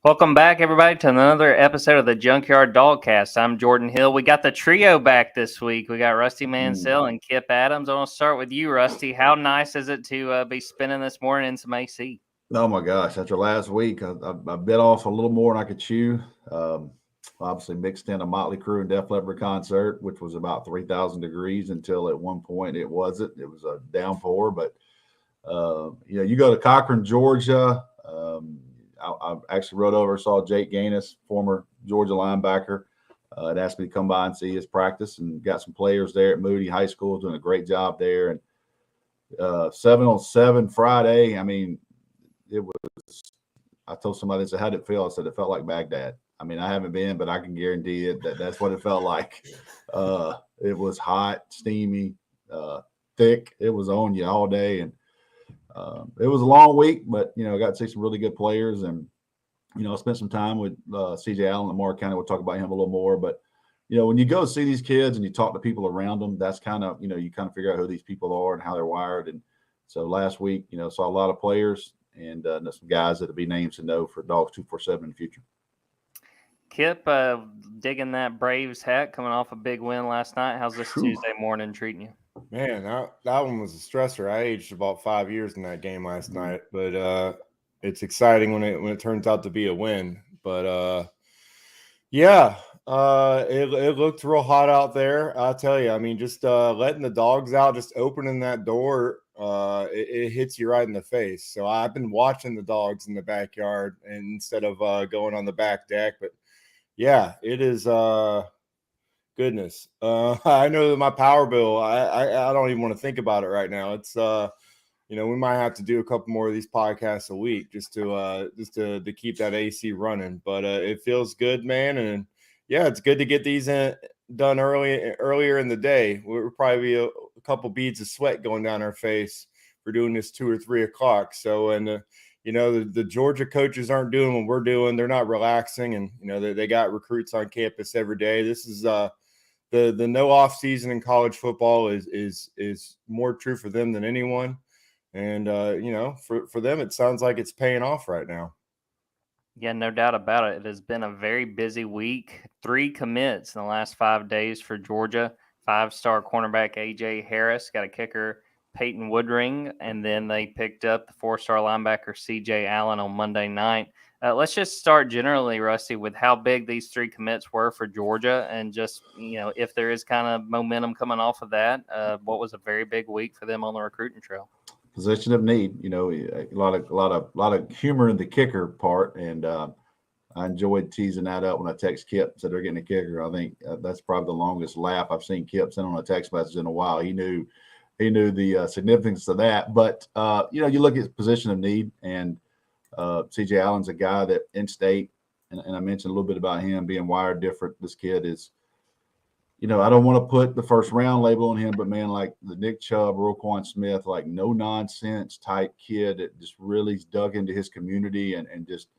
Welcome back, everybody, to another episode of the Junkyard Dawgcast. I'm Jordan Hill. We got the trio back this week. We got Rusty Mansell and Kip Adams. I want to start with you, Rusty. How nice is it to be spending this morning in some AC? Oh my gosh! After last week, I bit off a little more than I could chew. Obviously, mixed in a Motley Crue and Def Leppard concert, which was about 3,000 degrees until at one point it wasn't. It was a downpour. But you go to Cochran, Georgia. I actually rode over, saw Jake Gaines, former Georgia linebacker. Had asked me to come by and see his practice, and got some players there at Moody High School doing a great job there. And 7-on-7 Friday. I mean, it was. I told somebody, they said, "How did it feel?" I said, "It felt like Baghdad." I mean, I haven't been, but I can guarantee it that's what it felt like. It was hot, steamy, thick. It was on you all day, and it was a long week. But I got to see some really good players, and I spent some time with CJ Allen at Mark County. We'll talk about him a little more, but when you go see these kids and you talk to people around them, that's kind of you kind of figure out who these people are and how they're wired. And so last week, saw a lot of players and some guys that'll be names to know for Dogs 247 in the future. Kip, digging that Braves hat coming off a big win last night. How's this Tuesday morning treating you? Man, that one was a stressor. I aged about 5 years in that game last night, but it's exciting when it turns out to be a win. But it looked real hot out there. I'll tell you. I mean, just letting the dogs out, just opening that door, it hits you right in the face. So I've been watching the dogs in the backyard instead of going on the back deck. But yeah, it is goodness. I know that my power bill, I don't even want to think about it right now. It's we might have to do a couple more of these podcasts a week just to keep that AC running. But it feels good, man. And yeah, it's good to get these done earlier in the day. We'll probably be a couple beads of sweat going down our face for doing this 2 or 3 o'clock. So, and the Georgia coaches aren't doing what we're doing. They're not relaxing, and they got recruits on campus every day. This is the no off season in college football is more true for them than anyone. And for them, it sounds like it's paying off right now. Yeah, no doubt about it. It has been a very busy week. 3 commits in the last 5 days for Georgia. 5-star cornerback A.J. Harris, got a kicker Peyton Woodring, and then they picked up the 4-star linebacker C.J. Allen on Monday night. Let's just start generally, Rusty, with how big these 3 commits were for Georgia, and just if there is kind of momentum coming off of that, what was a very big week for them on the recruiting trail. Position of need, a lot of humor in the kicker part, and I enjoyed teasing that up when I text Kip, said they're getting a kicker. I think that's probably the longest laugh I've seen Kip send on a text message in a while. He knew the significance of that. But you look at position of need, and CJ Allen's a guy that in state, and I mentioned a little bit about him being wired different. This kid is. I don't want to put the first round label on him, but man, like the Nick Chubb, Roquan Smith, like no nonsense type kid that just really dug into his community and just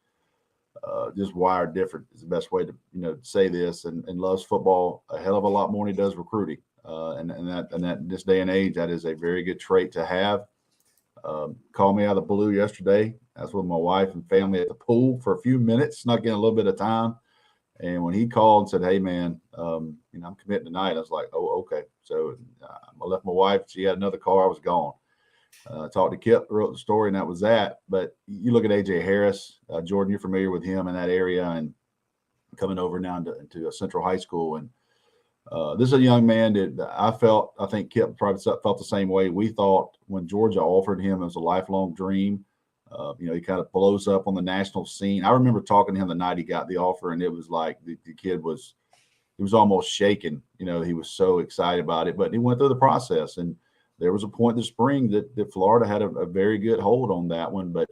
wired different is the best way to say this, and loves football a hell of a lot more than he does recruiting. And that this day and age, that is a very good trait to have. Called me out of the blue yesterday. I was with my wife and family at the pool for a few minutes, snuck in a little bit of time. And when he called and said, "Hey, man, I'm committing tonight," I was like, "Oh, okay." So I left my wife. She had another car. I was gone. Talked to Kip, wrote the story, and that was that. But you look at A.J. Harris. Jordan, you're familiar with him in that area and coming over now into Central High School. And this is a young man that I think Kip probably felt the same way. We thought when Georgia offered him, it was a lifelong dream. He kind of blows up on the national scene. I remember talking to him the night he got the offer, and it was like the kid was almost shaking. He was so excited about it, but he went through the process. And there was a point this spring that Florida had a very good hold on that one. But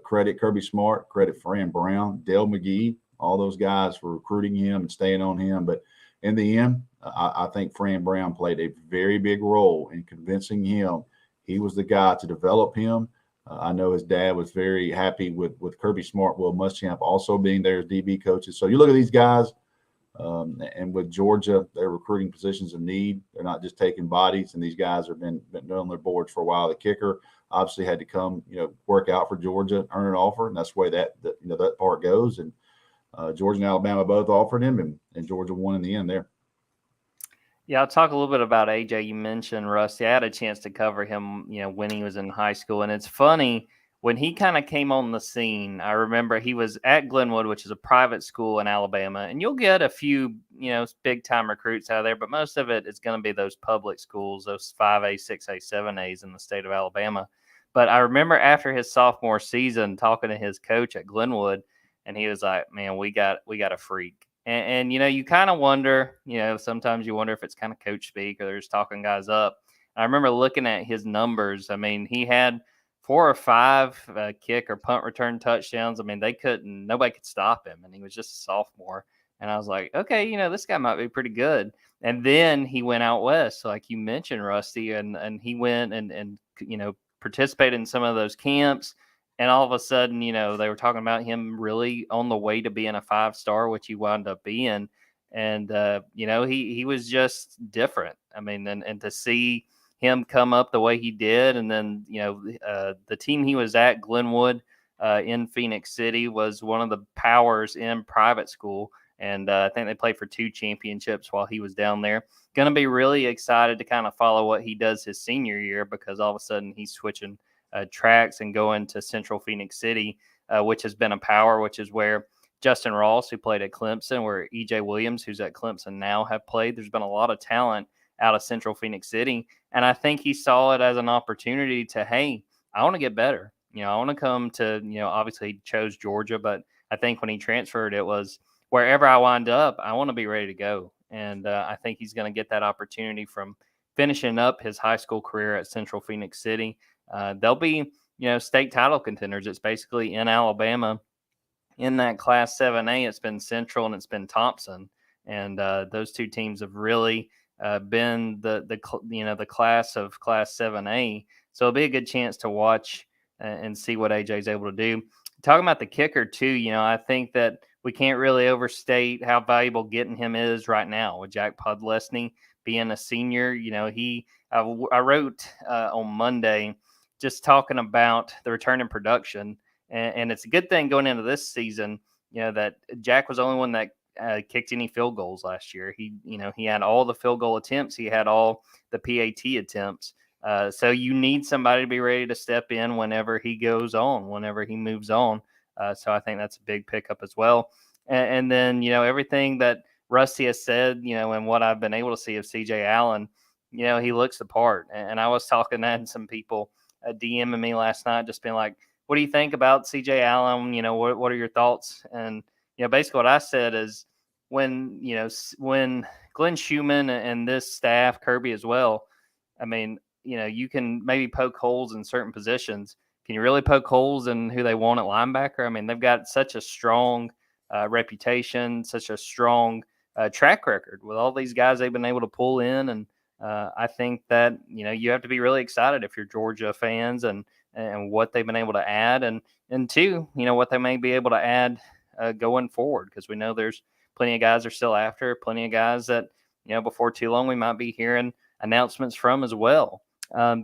credit Kirby Smart, credit Fran Brown, Dale McGee, all those guys for recruiting him and staying on him. But in the end, I think Fran Brown played a very big role in convincing him he was the guy to develop him. I know his dad was very happy with Kirby Smart, Will Muschamp also being there as DB coaches. So you look at these guys, And with Georgia, they're recruiting positions of need. They're not just taking bodies, and these guys have been on their boards for a while. The kicker obviously had to come, work out for Georgia, earn an offer, and that's the way that part goes. And Georgia and Alabama both offered him, and Georgia won in the end there. Yeah, I'll talk a little bit about AJ. You mentioned Rusty. I had a chance to cover him, when he was in high school. And it's funny, when he kind of came on the scene, I remember he was at Glenwood, which is a private school in Alabama. And you'll get a few, big-time recruits out of there, but most of it is going to be those public schools, those 5A, 6A, 7As in the state of Alabama. But I remember after his sophomore season talking to his coach at Glenwood, and he was like, man, we got a freak. And you kind of wonder, sometimes you wonder if it's kind of coach speak or they're just talking guys up. I remember looking at his numbers. I mean, he had 4 or 5 kick or punt return touchdowns. I mean, nobody could stop him. And he was just a sophomore. And I was like, okay, this guy might be pretty good. And then he went out west, like you mentioned, Rusty, and he went and participated in some of those camps. And all of a sudden, they were talking about him really on the way to being a 5-star, which he wound up being. And, he was just different. I mean, and to see him come up the way he did. And then, the team he was at, Glenwood in Phoenix City, was one of the powers in private school. And I think they played for 2 championships while he was down there. Going to be really excited to kind of follow what he does his senior year, because all of a sudden he's switching tracks and going to Central Phoenix City, which has been a power, which is where Justin Ross, who played at Clemson, where EJ Williams, who's at Clemson now, have played. There's been a lot of talent out of Central Phoenix City. And I think he saw it as an opportunity to, hey, I want to get better. I want to come to, obviously he chose Georgia, but I think when he transferred, it was wherever I wind up, I want to be ready to go. And I think he's going to get that opportunity from finishing up his high school career at Central Phoenix City. They'll be, state title contenders. It's basically in Alabama. In that Class 7A, it's been Central and it's been Thompson, and those 2 teams have really been the class of Class 7A. So it'll be a good chance to watch and see what AJ is able to do. Talking about the kicker too, I think that we can't really overstate how valuable getting him is right now with Jack Podlesny being a senior. I wrote on Monday just talking about the return in production. And it's a good thing going into this season, that Jack was the only one that kicked any field goals last year. He had all the field goal attempts. He had all the PAT attempts. So you need somebody to be ready to step in whenever he goes on, whenever he moves on. So I think that's a big pickup as well. And then, everything that Rusty has said, and what I've been able to see of CJ Allen, he looks the part. And I was talking to some people DMing me last night, just being like, what do you think about CJ Allen? What are your thoughts? And, basically what I said is when Glenn Schumann and this staff, Kirby as well, I mean, you can maybe poke holes in certain positions. Can you really poke holes in who they want at linebacker? I mean, they've got such a strong reputation, such a strong track record with all these guys they've been able to pull in. And I think that, you have to be really excited if you're Georgia fans and what they've been able to add. And 2, what they may be able to add going forward, because we know there's plenty of guys they're still after, plenty of guys that, before too long we might be hearing announcements from as well.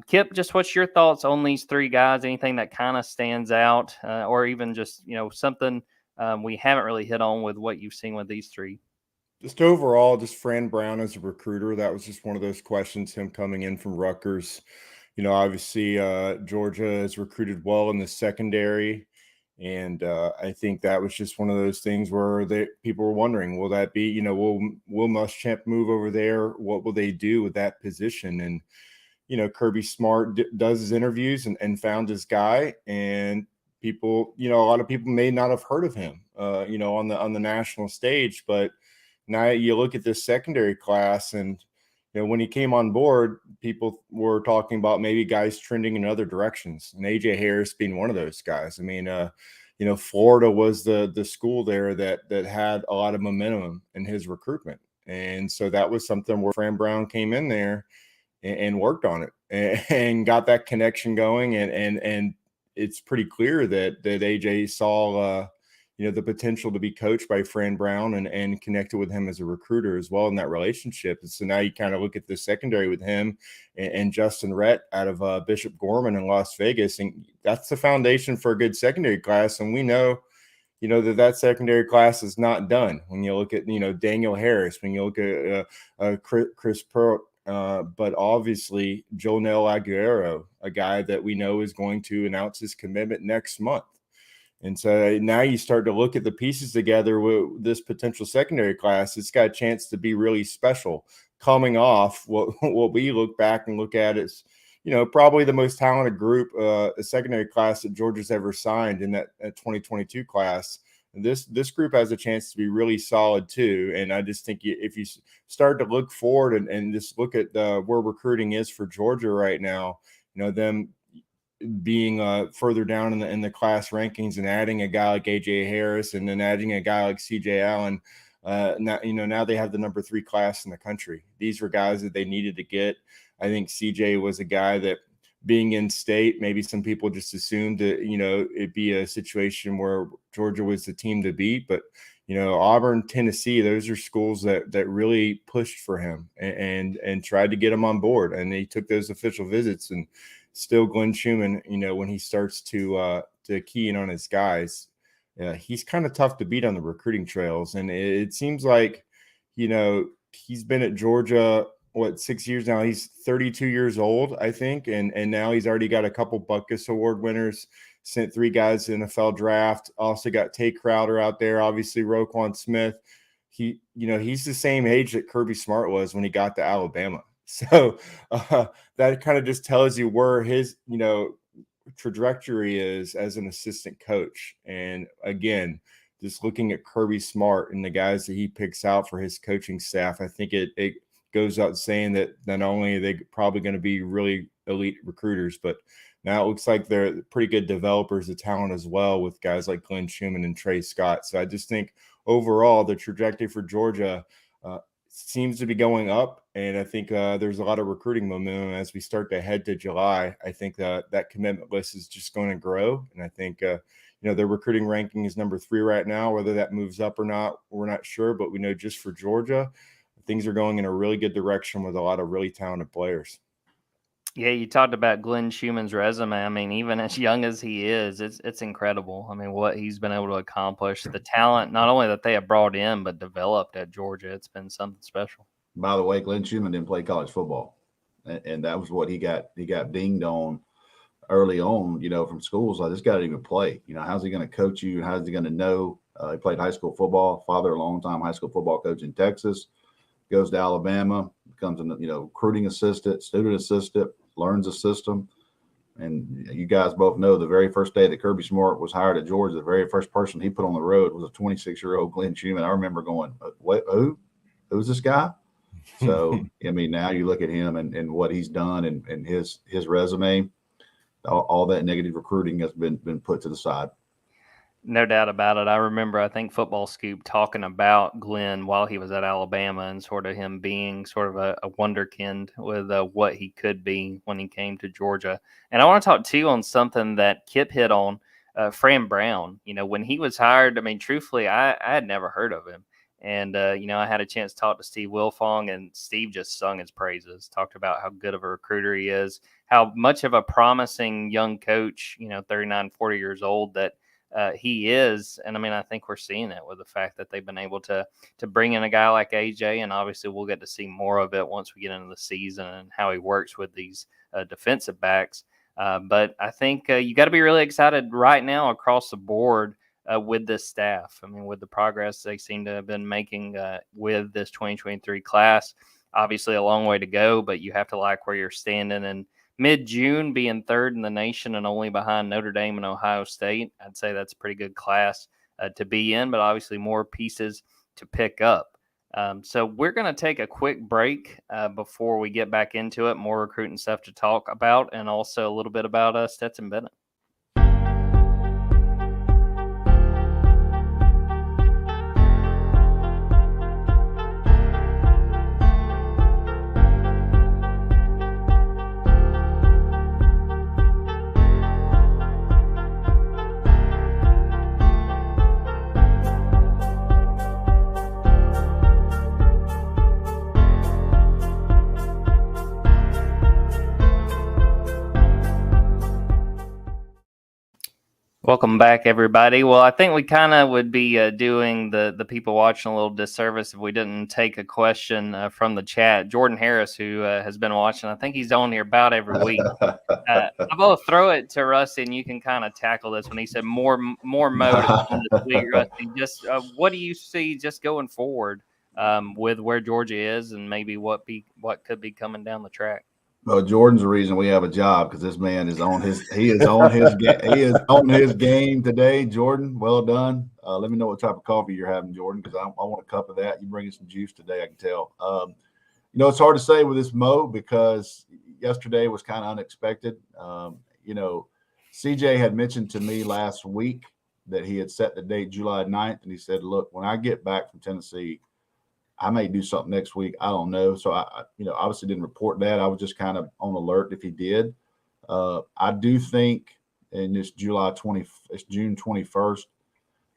Kip, just what's your thoughts on these 3 guys? Anything that kind of stands out or even just, something we haven't really hit on with what you've seen with these 3? Just overall, just Fran Brown as a recruiter, that was just one of those questions, him coming in from Rutgers. Obviously Georgia has recruited well in the secondary. And I think that was just one of those things where people were wondering, will that be, will Muschamp move over there? What will they do with that position? And, Kirby Smart does his interviews and found his guy, and people, a lot of people may not have heard of him, on the national stage, but now you look at this secondary class and, when he came on board, people were talking about maybe guys trending in other directions, and AJ Harris being one of those guys. I mean, Florida was the school there that had a lot of momentum in his recruitment. And so that was something where Fran Brown came in there and worked on it and got that connection going. And it's pretty clear that AJ saw, the potential to be coached by Fran Brown and connected with him as a recruiter as well in that relationship. And so now you kind of look at the secondary with him and Justin Rhett out of Bishop Gorman in Las Vegas, and that's the foundation for a good secondary class. And we know, that secondary class is not done. When you look at, Daniel Harris, when you look at Chris Pearl, but obviously Jonel Aguero, a guy that we know is going to announce his commitment next month. And so now you start to look at the pieces together with this potential secondary class. It's got a chance to be really special, coming off what we look back and look at is, probably the most talented group, a secondary class that Georgia's ever signed in that 2022 class. And this group has a chance to be really solid too. And I just think if you start to look forward and just look at where recruiting is for Georgia right now, them being further down in the class rankings and adding a guy like AJ Harris and then adding a guy like CJ Allen, now they have the number 3 class in the country. These were guys that they needed to get. I think CJ was a guy that, being in state, maybe some people just assumed that, it'd be a situation where Georgia was the team to beat. But, Auburn, Tennessee, those are schools that really pushed for him and tried to get him on board. And they took those official visits. And still Glenn Schumann, when he starts to key in on his guys, he's kind of tough to beat on the recruiting trails. And it seems like, he's been at Georgia, 6 years now. He's 32 years old, I think. And now he's already got a couple Butkus Award winners, sent 3 guys to the NFL draft. Also got Tate Crowder out there, obviously Roquan Smith. He's the same age that Kirby Smart was when he got to Alabama. So that kind of just tells you where his, trajectory is as an assistant coach. And again, just looking at Kirby Smart and the guys that he picks out for his coaching staff, I think it goes out saying that not only are they probably going to be really elite recruiters, but now it looks like they're pretty good developers of talent as well with guys like Glenn Schumann and Trey Scott. So I just think overall the trajectory for Georgia seems to be going up. And I think there's a lot of recruiting momentum as we start to head to July. I think that commitment list is just going to grow. And I think, their recruiting ranking is number 3 right now. Whether that moves up or not, we're not sure. But we know just for Georgia, things are going in a really good direction with a lot of really talented players. Yeah, you talked about Glenn Schumann's resume. I mean, even as young as he is, it's incredible. I mean, what he's been able to accomplish, the talent, not only that they have brought in, but developed at Georgia. It's been something special. By the way, Glenn Schumann didn't play college football. And that was what he got dinged on early on, from schools. Like, this guy didn't even play. How's he going to coach you? How's he going to know? He played high school football, father, a long-time high school football coach in Texas. Goes to Alabama, becomes a recruiting assistant, student assistant, learns the system. And you guys both know the very first day that Kirby Smart was hired at Georgia, the very first person he put on the road was a 26-year-old Glenn Schumann. I remember going, "What? Who's this guy?" So I mean, now you look at him and what he's done and his resume, all that negative recruiting has been put to the side. No doubt about it. I remember, I think Football Scoop talking about Glenn while he was at Alabama and sort of him being sort of a wonderkind with what he could be when he came to Georgia. And I want to talk too on something that Kip hit on, Fran Brown. When he was hired, I mean, truthfully, I had never heard of him. And, I had a chance to talk to Steve Wilfong, and Steve just sung his praises, talked about how good of a recruiter he is, how much of a promising young coach, 39, 40 years old that he is. And I mean, I think we're seeing it with the fact that they've been able to bring in a guy like AJ, and obviously we'll get to see more of it once we get into the season and how he works with these defensive backs. But I think you got to be really excited right now across the board with this staff. I mean, with the progress they seem to have been making with this 2023 class. Obviously a long way to go, but you have to like where you're standing. And mid-June, being 3rd in the nation and only behind Notre Dame and Ohio State, I'd say that's a pretty good class to be in, but obviously more pieces to pick up. So we're going to take a quick break before we get back into it, more recruiting stuff to talk about, and also a little bit about Stetson Bennett. Welcome back, everybody. Well, I think we kind of would be doing the people watching a little disservice if we didn't take a question from the chat. Jordan Harris, who has been watching, I think he's on here about every week. I'm going to throw it to Rusty, and you can kind of tackle this when he said more motive on this week. Rusty, just what do you see just going forward with where Georgia is, and maybe what could be coming down the track? Well, Jordan's the reason we have a job, because this man is on his game today. Jordan, well done. Let me know what type of coffee you're having, Jordan, because I want a cup of that. You bringing some juice today, I can tell. It's hard to say with this Mo, because yesterday was kind of unexpected. CJ had mentioned to me last week that he had set the date July 9th, and he said, look, when I get back from Tennessee, I may do something next week. I don't know. So I obviously didn't report that. I was just kind of on alert if he did. I do think in this it's June 21st.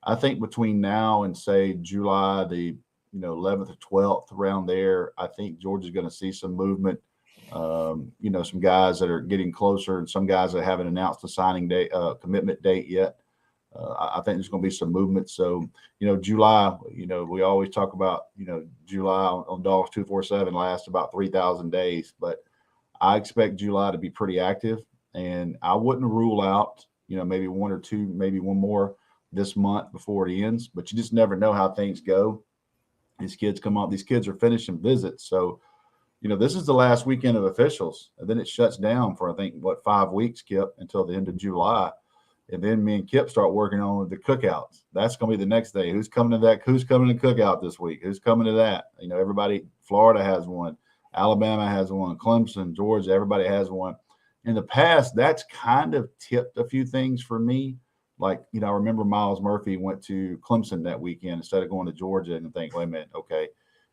I think between now and say July the 11th or 12th, around there, I think Georgia's going to see some movement. Some guys that are getting closer, and some guys that haven't announced the signing date, commitment date yet. I think there's going to be some movement. So, July, we always talk about, July on Dogs 247 lasts about 3,000 days, but I expect July to be pretty active, and I wouldn't rule out, maybe one or two, maybe one more this month before it ends, but you just never know how things go. These kids come up, these kids are finishing visits. So, this is the last weekend of officials, and then it shuts down for, I think, 5 weeks, Kip, until the end of July. And then me and Kip start working on the cookouts. That's going to be the next day. Who's coming to that? Who's coming to cookout this week? Who's coming to that? Everybody, Florida has one. Alabama has one. Clemson, Georgia, everybody has one. In the past, that's kind of tipped a few things for me. Like, I remember Miles Murphy went to Clemson that weekend instead of going to Georgia, and think, wait a minute, okay.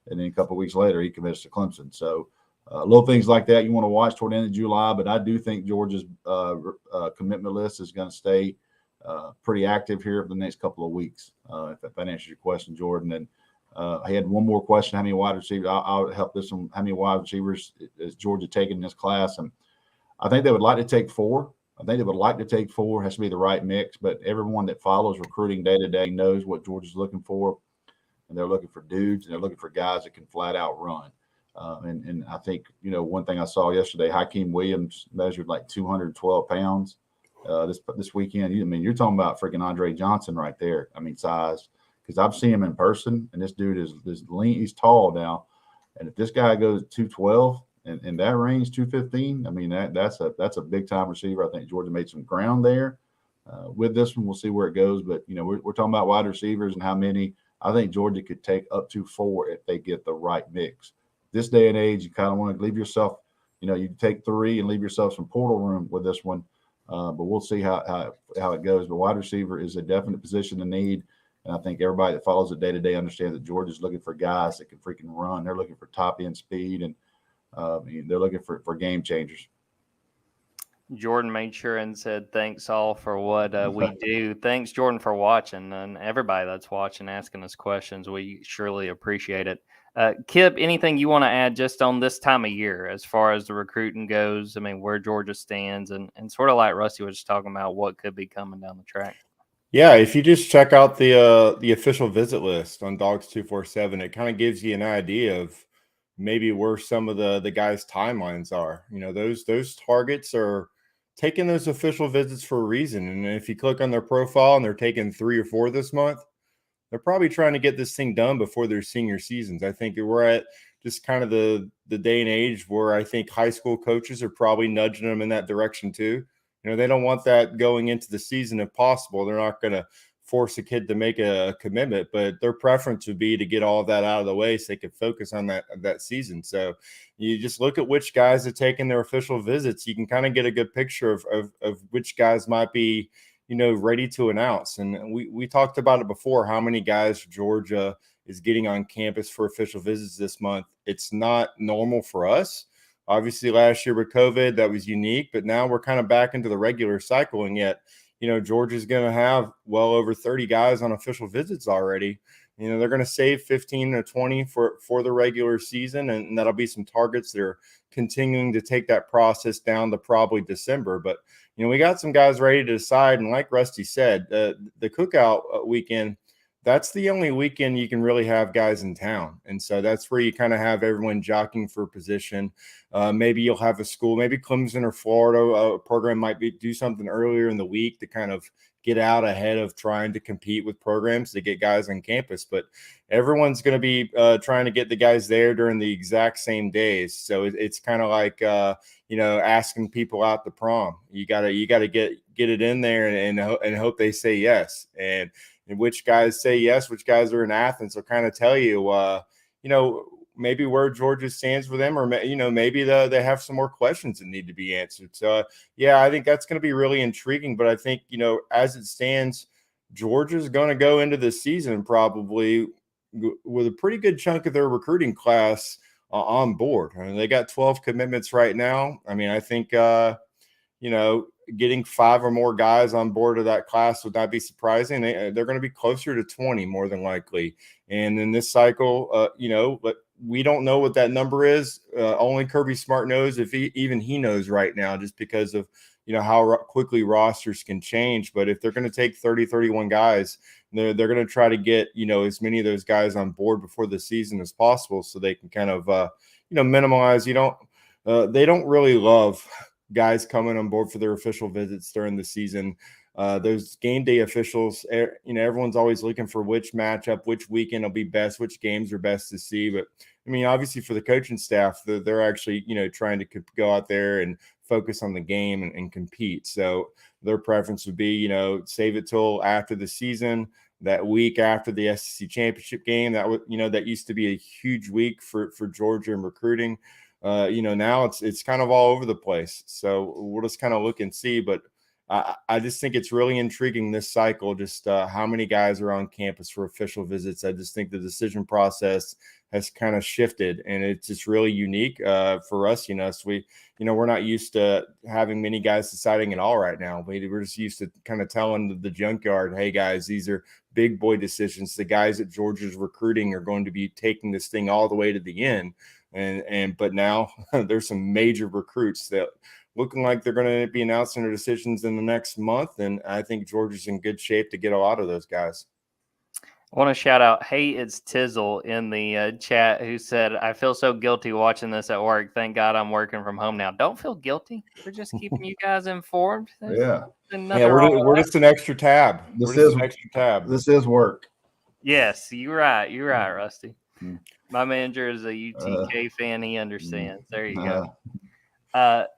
And then a couple of weeks later, he commits to Clemson. So, little things like that you want to watch toward the end of July, but I do think Georgia's commitment list is going to stay pretty active here for the next couple of weeks. If that answers your question, Jordan. And I had one more question: how many wide receivers? I'll help this one. How many wide receivers is Georgia taking in this class? And I think they would like to take 4. I think they would like to take 4. It has to be the right mix. But everyone that follows recruiting day to day knows what Georgia's looking for, and they're looking for dudes, and they're looking for guys that can flat out run. And I think, one thing I saw yesterday, Hakeem Williams measured like 212 pounds this weekend. You're talking about freaking Andre Johnson right there. Size, because I've seen him in person, and this dude is lean. He's tall now. And if this guy goes 212 and in that range, 215, that's a big time receiver. I think Georgia made some ground there with this one. We'll see where it goes. But, we're talking about wide receivers and how many. I think Georgia could take up to 4 if they get the right mix. This day and age, you kind of want to leave yourself, you take 3 and leave yourself some portal room with this one. But we'll see how it goes. But wide receiver is a definite position to need. And I think everybody that follows it day to day understands that Georgia's looking for guys that can freaking run. They're looking for top end speed, and they're looking for game changers. Jordan made sure and said, thanks all for what we do. Thanks, Jordan, for watching, and everybody that's watching, asking us questions. We surely appreciate it. Kip, anything you want to add just on this time of year as far as the recruiting goes? Where Georgia stands, and sort of like Rusty was talking about, what could be coming down the track? Yeah, if you just check out the official visit list on Dogs 247, it kind of gives you an idea of maybe where some of the guys' timelines are. Those targets are taking those official visits for a reason. And if you click on their profile and they're taking 3 or 4 this month, they're probably trying to get this thing done before their senior seasons. I think we're at just kind of the day and age where I think high school coaches are probably nudging them in that direction too. They don't want that going into the season if possible. They're not going to force a kid to make a commitment, but their preference would be to get all of that out of the way so they could focus on that season. So you just look at which guys are taking their official visits. You can kind of get a good picture of which guys might be, ready to announce. And we talked about it before, how many guys Georgia is getting on campus for official visits this month. It's not normal for us. Obviously, last year with COVID, that was unique, but now we're kind of back into the regular cycle. And yet, Georgia's going to have well over 30 guys on official visits already. they're going to save 15 or 20 for the regular season, and that'll be some targets that are continuing to take that process down to probably December. But we got some guys ready to decide, and like Rusty said, the cookout weekend, that's the only weekend you can really have guys in town. And so that's where you kind of have everyone jockeying for position. Maybe you'll have a school, maybe Clemson or Florida program might do something earlier in the week to kind of get out ahead of trying to compete with programs to get guys on campus. But everyone's going to be trying to get the guys there during the exact same days. So it's kind of like, asking people out to prom. You gotta get it in there and hope they say yes. And which guys say yes, which guys are in Athens will kind of tell you, maybe where Georgia stands for them, or, maybe they have some more questions that need to be answered. So, I think that's going to be really intriguing. But I think, as it stands, Georgia's going to go into the season probably with a pretty good chunk of their recruiting class on board. I mean, they got 12 commitments right now. I mean, I think, getting 5 or more guys on board of that class would not be surprising. They're going to be closer to 20 more than likely. And in this cycle, but we don't know what that number is. Only Kirby Smart knows, if he knows right now, just because of, how quickly rosters can change. But if they're going to take 30, 31 guys, they're going to try to get, as many of those guys on board before the season as possible, so they can kind of, minimize. They don't really love guys coming on board for their official visits during the season. Those game day officials, everyone's always looking for which matchup, which weekend will be best, which games are best to see. But I mean, obviously for the coaching staff, they're actually, trying to go out there and focus on the game and compete. So their preference would be, save it till after the season, that week after the SEC championship game. That would, that used to be a huge week for Georgia in recruiting. Now it's kind of all over the place. So we'll just kind of look and see. But I just think it's really intriguing this cycle, just how many guys are on campus for official visits. I just think the decision process has kind of shifted, and it's just really unique for us. So we're not used to having many guys deciding it all right now. We're just used to kind of telling the junkyard, hey guys, these are big boy decisions. The guys at Georgia's recruiting are going to be taking this thing all the way to the end. But now there's some major recruits that looking like they're going to be announcing their decisions in the next month. And I think Georgia's in good shape to get a lot of those guys. I want to shout out, hey, it's Tizzle in the chat, who said, I feel so guilty watching this at work. Thank God I'm working from home now. Don't feel guilty. We're just keeping you guys informed. Yeah, we're just an extra tab. This is work. Yes, you're right. You're right, Rusty. My manager is a UTK fan. He understands. There you go.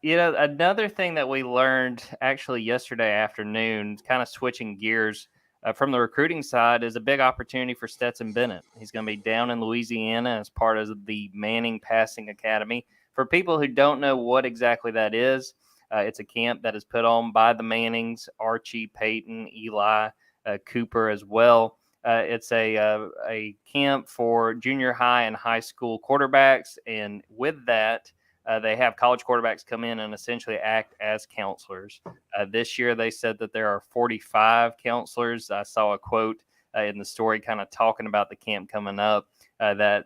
Another thing that we learned actually yesterday afternoon, kind of switching gears from the recruiting side, is a big opportunity for Stetson Bennett. He's going to be down in Louisiana as part of the Manning Passing Academy. For people who don't know what exactly that is, it's a camp that is put on by the Mannings, Archie, Peyton, Eli, Cooper as well. It's a camp for junior high and high school quarterbacks, and with that, they have college quarterbacks come in and essentially act as counselors. This year, they said that there are 45 counselors. I saw a quote in the story kind of talking about the camp coming up that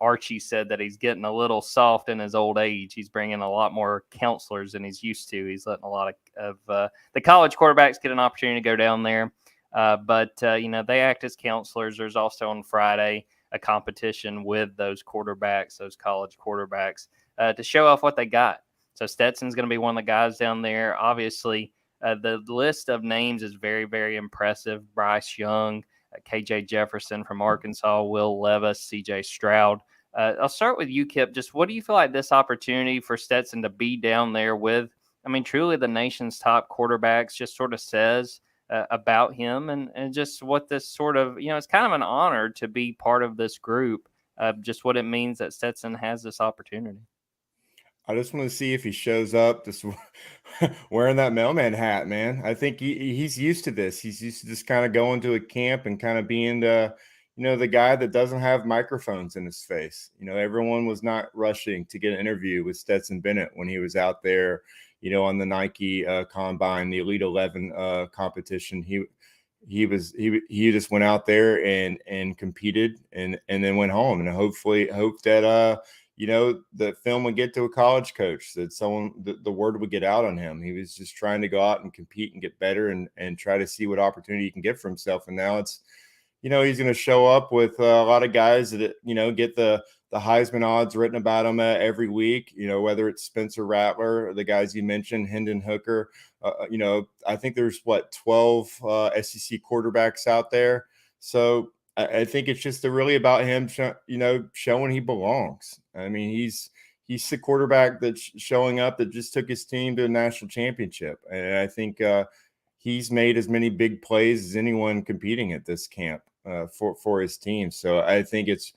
Archie said that he's getting a little soft in his old age. He's bringing a lot more counselors than he's used to. He's letting a lot of the college quarterbacks get an opportunity to go down there. But they act as counselors. There's also on Friday a competition with those quarterbacks, those college quarterbacks, to show off what they got. So Stetson's going to be one of the guys down there. Obviously, the list of names is very, very impressive. Bryce Young, KJ Jefferson from Arkansas, Will Levis, CJ Stroud. I'll start with you, Kip. Just what do you feel like this opportunity for Stetson to be down there with, truly the nation's top quarterbacks just sort of says about him and just what this sort of, it's kind of an honor to be part of this group, just what it means that Stetson has this opportunity. I just want to see if he shows up just wearing that mailman hat, man. I think he's used to this. He's used to just kind of going to a camp and kind of being the guy that doesn't have microphones in his face. Everyone was not rushing to get an interview with Stetson Bennett when he was out there, on the Nike Combine, the Elite 11 competition. he just went out there and competed and then went home, and hope that the film would get to a college coach, that the word would get out on him. He was just trying to go out and compete and get better and try to see what opportunity he can get for himself. And now it's, he's going to show up with a lot of guys that, get the Heisman odds written about him every week, whether it's Spencer Rattler, the guys you mentioned, Hendon Hooker. I think there's 12 SEC quarterbacks out there. So I think it's just really about him, showing he belongs. I mean, he's the quarterback that's showing up that just took his team to a national championship. And I think he's made as many big plays as anyone competing at this camp for his team. So I think it's,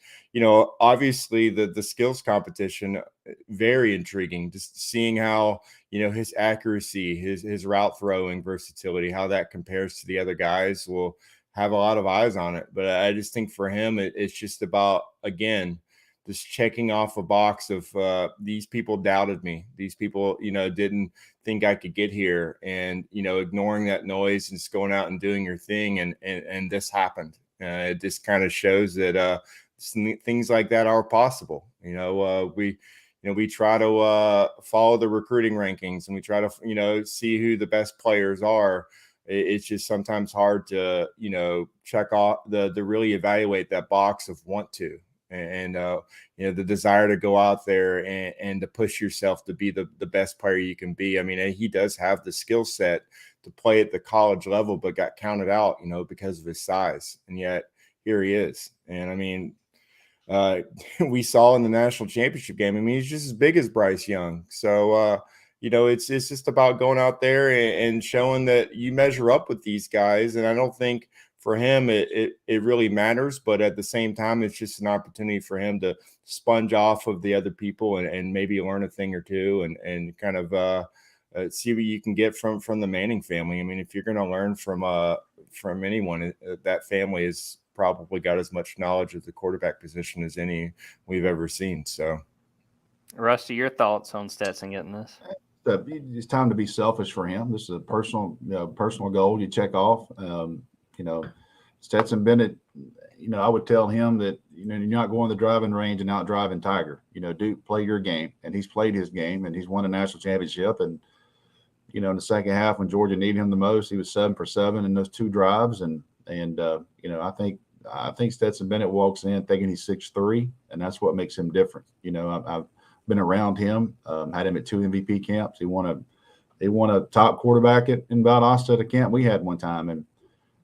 obviously the skills competition, very intriguing, just seeing how, his accuracy, his route throwing versatility, how that compares to the other guys. Will have a lot of eyes on it. But I just think for him, it's just about, again, just checking off a box of these people doubted me. These people, didn't think I could get here, and, ignoring that noise and just going out and doing your thing. And this happened. It just kind of shows that things like that are possible. We try to follow the recruiting rankings, and we try to, see who the best players are. It's just sometimes hard to, check off to really evaluate that box of want to, and the desire to go out there and to push yourself to be the best player you can be. I mean, he does have the skill set to play at the college level, but got counted out, because of his size. And yet here he is. And I mean, we saw in the national championship game, I mean, he's just as big as Bryce Young. So, it's just about going out there and showing that you measure up with these guys. And I don't think for him it really matters, but at the same time, it's just an opportunity for him to sponge off of the other people and maybe learn a thing or two and kind of see what you can get from the Manning family. I mean, if you're going to learn from anyone, that family has probably got as much knowledge of the quarterback position as any we've ever seen. So, Rusty, your thoughts on Stetson getting this? It's time to be selfish for him. This is a personal goal you check off. Stetson Bennett, I would tell him that, you're not going to the driving range and out driving Tiger. Play your game. And he's played his game, and he's won a national championship. And, in the second half when Georgia needed him the most, he was 7 for 7 in those 2 drives. And I think Stetson Bennett walks in thinking he's 6'3", and that's what makes him different. I've been around him, had him at 2 MVP camps. He won a top quarterback in Valdosta at a camp we had one time. And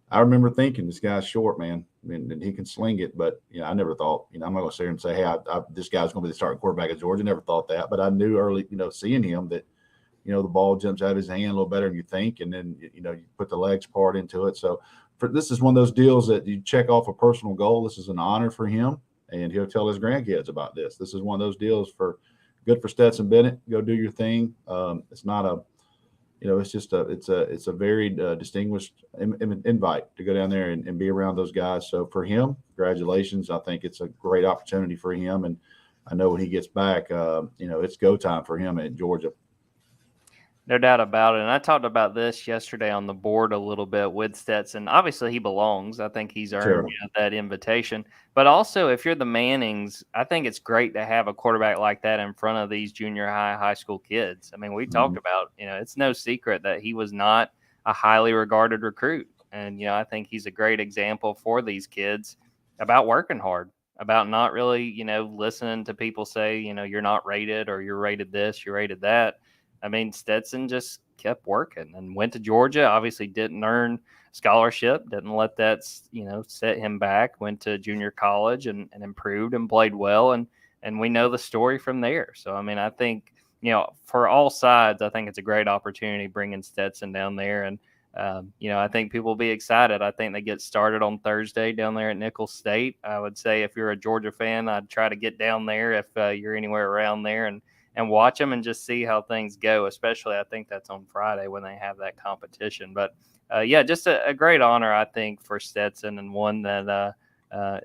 I remember thinking, this guy's short, man, and he can sling it. But, I never thought, I'm not going to sit here and say, hey, this guy's going to be the starting quarterback at Georgia. Never thought that. But I knew early, seeing him that, the ball jumps out of his hand a little better than you think. And then, you put the legs part into it. So this is one of those deals that you check off a personal goal. This is an honor for him, and he'll tell his grandkids about this. This is one of those deals good for Stetson Bennett. Go do your thing. It's not a, it's a very distinguished invite to go down there and be around those guys. So for him, congratulations. I think it's a great opportunity for him. And I know when he gets back, it's go time for him at Georgia. No doubt about it. And I talked about this yesterday on the board a little bit with Stetson. Obviously, he belongs. I think he's earned that invitation. But also, if you're the Mannings, I think it's great to have a quarterback like that in front of these junior high school kids. I mean, we talked about, it's no secret that he was not a highly regarded recruit. And, I think he's a great example for these kids about working hard, about not really, listening to people say, you're not rated, or you're rated this, you're rated that. I mean, Stetson just kept working and went to Georgia. Obviously didn't earn scholarship, didn't let that, set him back, went to junior college and improved and played well. And we know the story from there. So, I mean, I think, for all sides, I think it's a great opportunity bringing Stetson down there. And, I think people will be excited. I think they get started on Thursday down there at Nicholls State. I would say if you're a Georgia fan, I'd try to get down there if you're anywhere around there and watch them and just see how things go, especially I think that's on Friday when they have that competition. But, just a great honor, I think, for Stetson, and one that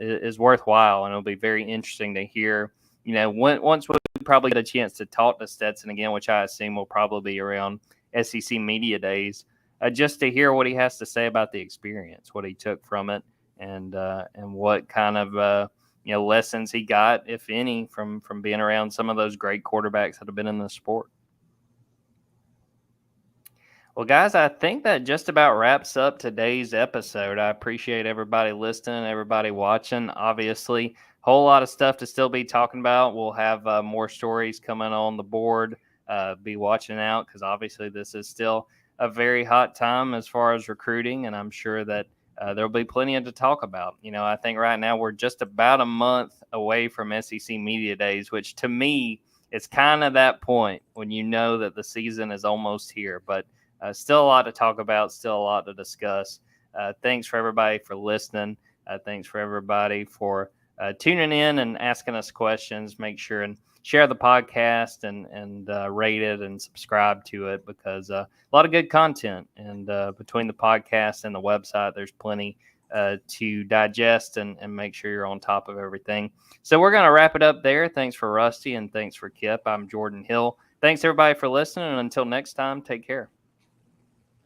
is worthwhile. And it'll be very interesting to hear, once we probably get a chance to talk to Stetson again, which I assume will probably be around SEC Media Days. just to hear what he has to say about the experience, what he took from it, and what kind of lessons he got, if any, from being around some of those great quarterbacks that have been in the sport. Well, guys, I think that just about wraps up today's episode. I appreciate everybody listening, everybody watching. Obviously, a whole lot of stuff to still be talking about. We'll have more stories coming on the board. Be watching out, because obviously this is still a very hot time as far as recruiting, and I'm sure that there'll be plenty to talk about. I think right now we're just about a month away from SEC Media Days, which to me is kind of that point when you know that the season is almost here. But still a lot to talk about, still a lot to discuss. Thanks for everybody for listening. Thanks for everybody for tuning in and asking us questions. Make sure and share the podcast and rate it and subscribe to it, because a lot of good content. And between the podcast and the website, there's plenty to digest and make sure you're on top of everything. So we're going to wrap it up there. Thanks for Rusty and thanks for Kip. I'm Jordan Hill. Thanks everybody for listening. And until next time, take care.